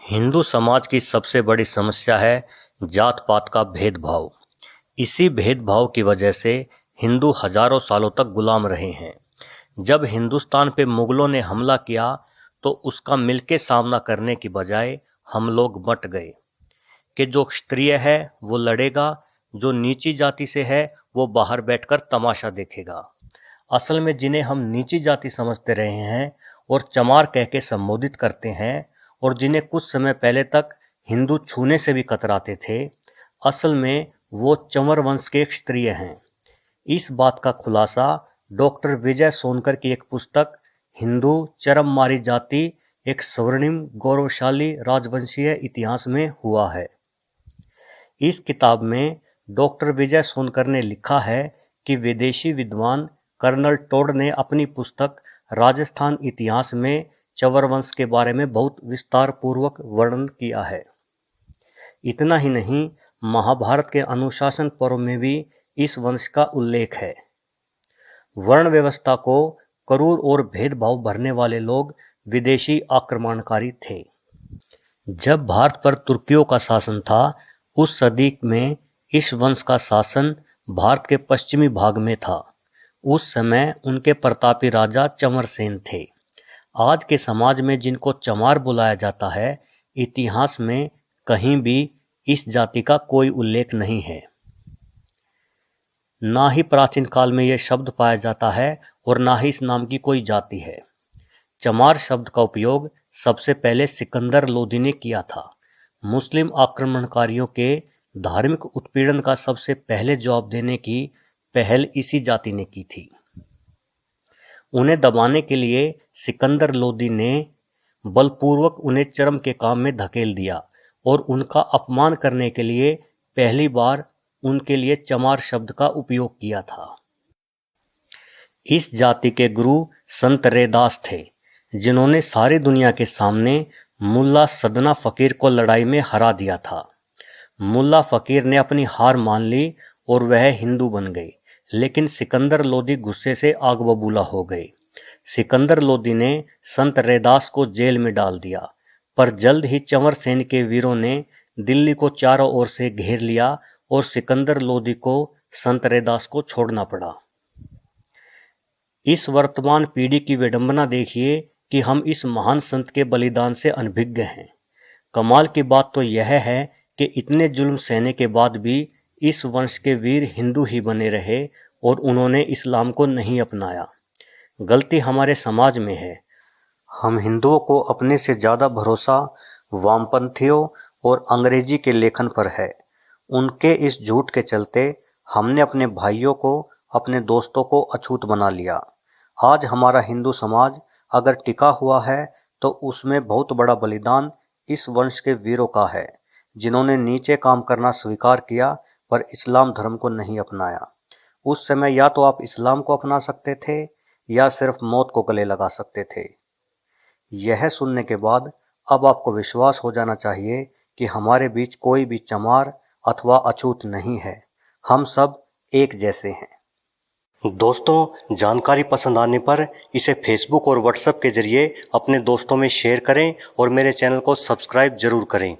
हिंदू समाज की सबसे बड़ी समस्या है जात पात का भेदभाव। इसी भेदभाव की वजह से हिंदू हजारों सालों तक गुलाम रहे हैं। जब हिंदुस्तान पे मुगलों ने हमला किया तो उसका मिलके सामना करने की बजाय हम लोग बंट गए कि जो क्षत्रिय है वो लड़ेगा, जो नीची जाति से है वो बाहर बैठकर तमाशा देखेगा। असल में जिन्हें हम नीची जाति समझते रहे हैं और चमार कह के संबोधित करते हैं और जिन्हें कुछ समय पहले तक हिंदू छूने से भी कतराते थे, असल में वो चंवर वंश के क्षत्रिय हैं। इस बात का खुलासा डॉक्टर विजय सोनकर की एक पुस्तक हिंदू चरम मारी जाति एक स्वर्णिम गौरवशाली राजवंशीय इतिहास में हुआ है। इस किताब में डॉक्टर विजय सोनकर ने लिखा है कि विदेशी विद्वान कर्नल टोड ने अपनी पुस्तक राजस्थान इतिहास में चंवर वंश के बारे में बहुत विस्तार पूर्वक वर्णन किया है। इतना ही नहीं, महाभारत के अनुशासन पर्व में भी इस वंश का उल्लेख है। वर्ण व्यवस्था को क्रूर और भेदभाव भरने वाले लोग विदेशी आक्रमणकारी थे। जब भारत पर तुर्कियों का शासन था, उस सदी में इस वंश का शासन भारत के पश्चिमी भाग में था। उस समय उनके प्रतापी राजा चंवर सेन थे। आज के समाज में जिनको चमार बुलाया जाता है, इतिहास में कहीं भी इस जाति का कोई उल्लेख नहीं है। ना ही प्राचीन काल में यह शब्द पाया जाता है और ना ही इस नाम की कोई जाति है। चमार शब्द का उपयोग सबसे पहले सिकंदर लोदी ने किया था। मुस्लिम आक्रमणकारियों के धार्मिक उत्पीड़न का सबसे पहले जवाब देने की पहल इसी जाति ने की थी। उन्हें दबाने के लिए सिकंदर लोदी ने बलपूर्वक उन्हें चरम के काम में धकेल दिया और उनका अपमान करने के लिए पहली बार उनके लिए चमार शब्द का उपयोग किया था। इस जाति के गुरु संत रैदास थे, जिन्होंने सारी दुनिया के सामने मुल्ला सदना फकीर को लड़ाई में हरा दिया था। मुल्ला फकीर ने अपनी हार मान ली और वह हिंदू बन गए, लेकिन सिकंदर लोदी गुस्से से आग बबूला हो गए। सिकंदर लोदी ने संत रैदास को जेल में डाल दिया, पर जल्द ही चंवर सेन के वीरों ने दिल्ली को चारों ओर से घेर लिया और सिकंदर लोदी को संत रैदास को छोड़ना पड़ा। इस वर्तमान पीढ़ी की विडंबना देखिए कि हम इस महान संत के बलिदान से अनभिज्ञ हैं। कमाल की बात तो यह है कि इतने जुल्म सहने के बाद भी इस वंश के वीर हिंदू ही बने रहे और उन्होंने इस्लाम को नहीं अपनाया। गलती हमारे समाज में है। हम हिंदुओं को अपने से ज़्यादा भरोसा वामपंथियों और अंग्रेजी के लेखन पर है। उनके इस झूठ के चलते हमने अपने भाइयों को, अपने दोस्तों को अछूत बना लिया। आज हमारा हिंदू समाज अगर टिका हुआ है तो उसमें बहुत बड़ा बलिदान इस वंश के वीरों का है, जिन्होंने नीचे काम करना स्वीकार किया पर इस्लाम धर्म को नहीं अपनाया। उस समय या तो आप इस्लाम को अपना सकते थे या सिर्फ मौत को गले लगा सकते थे। यह सुनने के बाद अब आपको विश्वास हो जाना चाहिए कि हमारे बीच कोई भी चमार अथवा अछूत नहीं है। हम सब एक जैसे हैं। दोस्तों, जानकारी पसंद आने पर इसे फेसबुक और व्हाट्सएप के जरिए अपने दोस्तों में शेयर करें और मेरे चैनल को सब्सक्राइब जरूर करें।